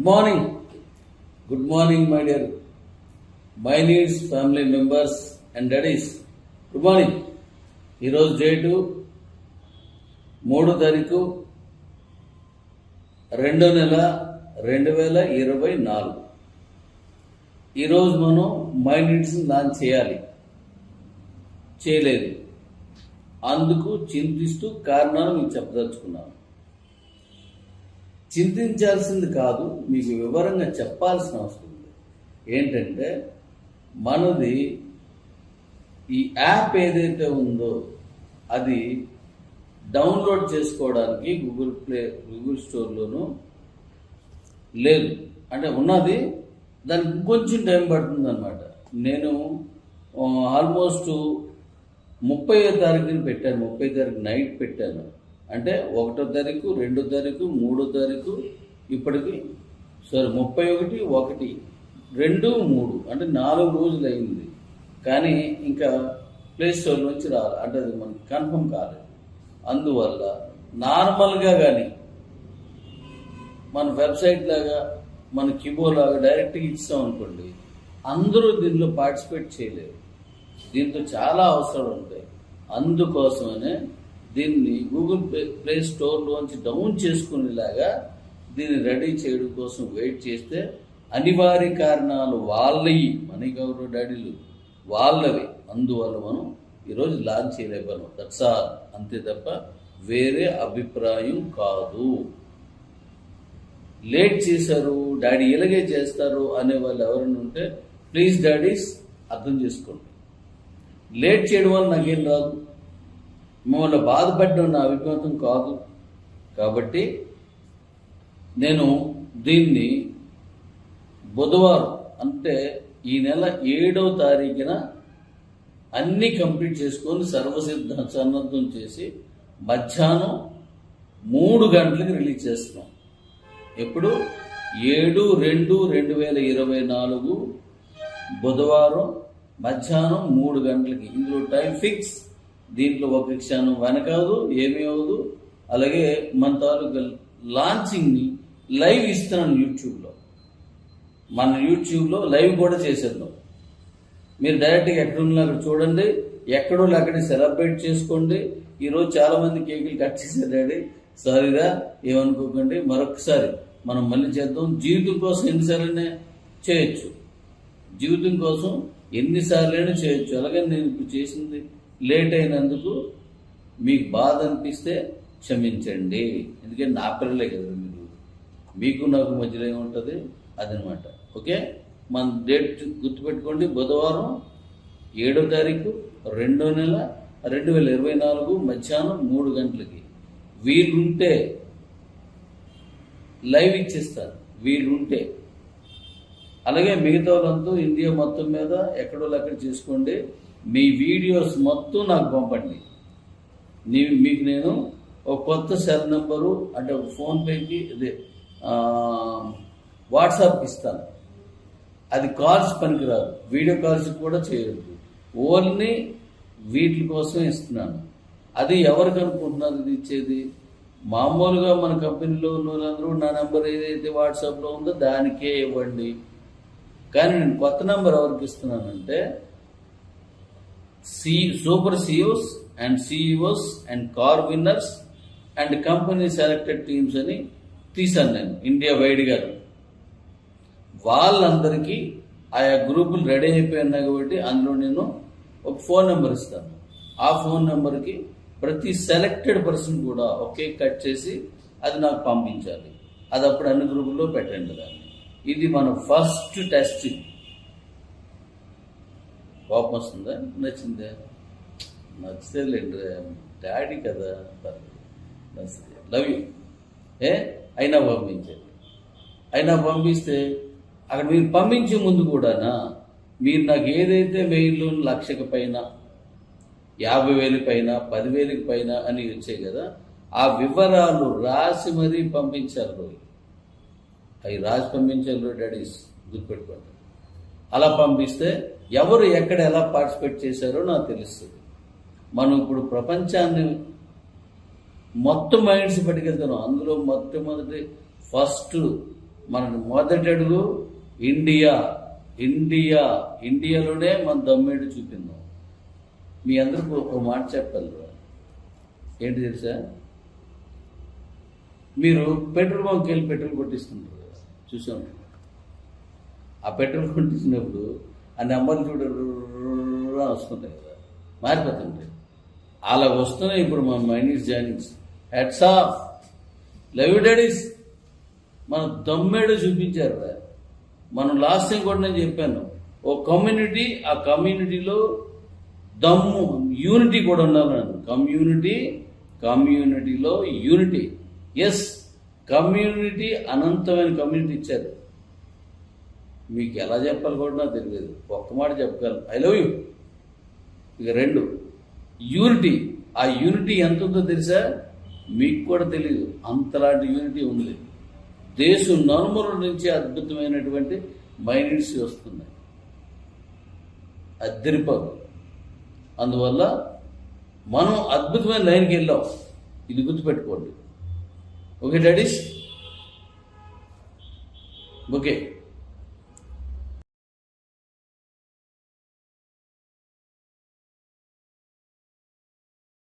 Good morning, my dear. My needs, family members and daddies. Good morning. ఈరోజు date 3 తారీఖు 2వ నెల 2024. ఈరోజు మనం మై నీడ్స్ లాంచ్ చేయలేదు. అందుకు చింతిస్తూ కారణాలు మీకు చెప్పదలుచుకున్నాను. చింతించాల్సింది కాదు, మీకు వివరంగా చెప్పాల్సిన అవసరం ఉంది. ఏంటంటే మనది ఈ యాప్ ఏదైతే ఉందో అది డౌన్లోడ్ చేసుకోవడానికి గూగుల్ స్టోర్లోనూ లేదు. అంటే ఉన్నది, దానికి కొంచెం టైం పడుతుంది అన్నమాట. నేను ఆల్మోస్ట్ 30వ తారీఖుని పెట్టాను, 30వ తారీఖు నైట్ పెట్టాను. అంటే 1వ తారీఖు 2వ తారీఖు 3వ తారీఖు ఇప్పటికి 31, 1, 2, 3 అంటే 4 రోజులు అయింది. కానీ ఇంకా ప్లే స్టోర్ నుంచి రాలి, అంటే అది మనకి కన్ఫర్మ్ కాలేదు. అందువల్ల నార్మల్గా కానీ మన వెబ్సైట్ లాగా మన కిబో లాగా డైరెక్ట్గా ఇచ్చాం అనుకోండి, అందరూ దీనిలో పార్టిసిపేట్ చేయలేరు. దీంతో చాలా అవసరాలు ఉంటాయి. అందుకోసమనే దీన్ని గూగుల్ ప్లే స్టోర్లోంచి డౌన్ చేసుకునేలాగా దీన్ని రెడీ చేయడం కోసం వెయిట్ చేస్తే అనివార్య కారణాలు వాళ్ళవి, మనకి ఎవరు డాడీలు వాళ్ళవి. అందువల్ల మనం ఈరోజు లాంచ్ చేయలేకపోయాం. దట్స్ ఆల్, అంతే తప్ప వేరే అభిప్రాయం కాదు. లేట్ చేశారు డాడీ, ఇలాగే చేస్తారు అనే వాళ్ళు ఎవరైనా ఉంటే ప్లీజ్ డాడీస్ అర్థం చేసుకోండి. లేట్ చేయడం వల్ల నాకేం రాదు, మిమ్మల్ని బాధపడడం నా అభిప్రాయం కాదు. కాబట్టి నేను దీన్ని బుధవారం అంటే ఈ నెల 7వ తారీఖున అన్నీ కంప్లీట్ చేసుకొని సన్నద్ధం చేసి మధ్యాహ్నం 3 గంటలకు రిలీజ్ చేస్తున్నాం. ఎప్పుడు 7/2/2024 బుధవారం మధ్యాహ్నం 3 గంటలకి. ఇందులో టైం ఫిక్స్, దీంట్లో ఒక క్షణం వెనకాదు, ఏమీ అవదు. అలాగే మన తాలూకా లాంచింగ్ని లైవ్ ఇస్తున్నాను యూట్యూబ్లో. మన యూట్యూబ్లో లైవ్ కూడా చేసేద్దాం. మీరు డైరెక్ట్గా ఎక్కడున్నా అక్కడ చూడండి, ఎక్కడో అక్కడే సెలబ్రేట్ చేసుకోండి. ఈరోజు చాలామంది కేకులు కట్ చేశారు డాడీ, సారీగా ఏమనుకోకండి. మరొకసారి మనం మళ్ళీ చేద్దాం. జీవితం కోసం ఎన్నిసార్లైనా చేయొచ్చు, జీవితం కోసం ఎన్నిసార్లైనా చేయొచ్చు. అలాగే నేను ఇప్పుడు చేసింది లేట్ అయినందుకు మీకు బాధ అనిపిస్తే క్షమించండి. ఎందుకంటే నా పిల్లలే కదా మీరు, మీకు నాకు మధ్యలో ఏముంటుంది అదనమాట. ఓకే, మన డేట్ గుర్తుపెట్టుకోండి. బుధవారం 7వ తారీఖు 2వ నెల 2024 మధ్యాహ్నం 3 గంటలకి. వీలుంటే లైవ్ ఇచ్చేస్తారు, వీలుంటే. అలాగే మిగతా వాళ్ళంతా ఇండియా మొత్తం మీద ఎక్కడో అక్కడ చేసుకోండి. మీ వీడియోస్ మొత్తం నాకు పంపండి. మీకు నేను ఒక కొత్త సెల్ నెంబరు, అంటే ఫోన్పేకి వాట్సాప్కి ఇస్తాను. అది కాల్స్ పనికిరాదు, వీడియో కాల్స్ కూడా చేయొద్దు, ఓన్లీ వీటి కోసం ఇస్తున్నాను. అది ఎవరికి అనుకుంటున్నారు ఇది ఇచ్చేది? మామూలుగా మన కంపెనీలో ఉన్న వాళ్ళందరూ నా నెంబర్ ఏదైతే వాట్సాప్లో ఉందో దానికే ఇవ్వండి. కానీ నేను కొత్త నెంబర్ ఎవరికి ఇస్తున్నానంటే super CEOs and CEOs and car winners and company selected teams అని తీసాను నేను ఇండియా వైడ్గా. వాళ్ళందరికీ ఆయా గ్రూపులు రెడీ అయిపోయినాయి కాబట్టి అందులో నేను ఒక ఫోన్ నెంబర్ ఇస్తాను. ఆ ఫోన్ నెంబర్కి ప్రతి సెలెక్టెడ్ పర్సన్ కూడా ఒకే కట్ చేసి అది నాకు పంపించాలి. అది అప్పుడు అన్ని గ్రూపుల్లో పెట్టండి దాన్ని. ఇది మన ఫస్ట్ టెస్టింగ్. కోపం వస్తుందా? నచ్చిందే? నచ్చితేలేండి, డాడీ కదా, నచ్చితే లవ్ యూ. అయినా పంపించండి. అయినా పంపిస్తే అక్కడ మీరు పంపించే ముందు కూడానా మీరు నాకు ఏదైతే మెయిల్లో 1,00,000 పైన, 50,000 పైన, 10,000 పైన అని వచ్చాయి కదా, ఆ వివరాలు రాసి మరీ పంపించారు. అవి రాసి పంపించారు డాడీస్, గుర్తుపెట్టుకోండి. అలా పంపిస్తే ఎవరు ఎక్కడ ఎలా పార్టిసిపేట్ చేశారో నాకు తెలుస్తుంది. మనం ఇప్పుడు ప్రపంచాన్ని మొత్తం మైండ్స్ పట్టుకెళ్తున్నాం. అందులో మొట్టమొదటి ఫస్ట్ మన మొదటి అడుగు ఇండియా. ఇండియాలోనే మన దమ్మేడు చూపిందాం. మీ అందరికీ ఒక మాట చెప్పాలి. ఏంటి తెలుసా? మీరు పెట్రోల్ బంక్కి వెళ్ళి పెట్రోల్ కొట్టిస్తుంటారు కదా, చూసాం. ఆ పెట్రోల్ కొట్టించినప్పుడు ఆ నెంబర్లు వస్తుంటాయి కదా, మారిపోతుంటాయి. అలా వస్తున్నాయి ఇప్పుడు మన mayonnaise joinings. Heads of, love you daddy's. మన దమ్మేడు చూపించారు. మనం లాస్ట్ టైం కూడా నేను చెప్పాను, ఓ కమ్యూనిటీ, ఆ కమ్యూనిటీలో దమ్ము, యూనిటీ కూడా ఉండాలన్నాను. కమ్యూనిటీలో యూనిటీ. ఎస్, కమ్యూనిటీ అనంతమైన కమ్యూనిటీ ఇచ్చారు. మీకు ఎలా చెప్పాలి కూడా నాకు తెలియదు. ఒక్క మాట చెప్పగలను, ఐ లవ్ యూ. ఇక 2, యూనిటీ. ఆ యూనిటీ ఎంత ఉందో తెలుసా? మీకు కూడా తెలియదు. అంతలాంటి యూనిటీ ఉంది. దేశం నలుమూల నుంచి అద్భుతమైనటువంటి మైనీడ్స్ వస్తున్నాయి, అద్దరిపాకు. అందువల్ల మనం అద్భుతమైన లైన్కి వెళ్ళాం. ఇది గుర్తుపెట్టుకోండి. Okay daddies? ఓకే.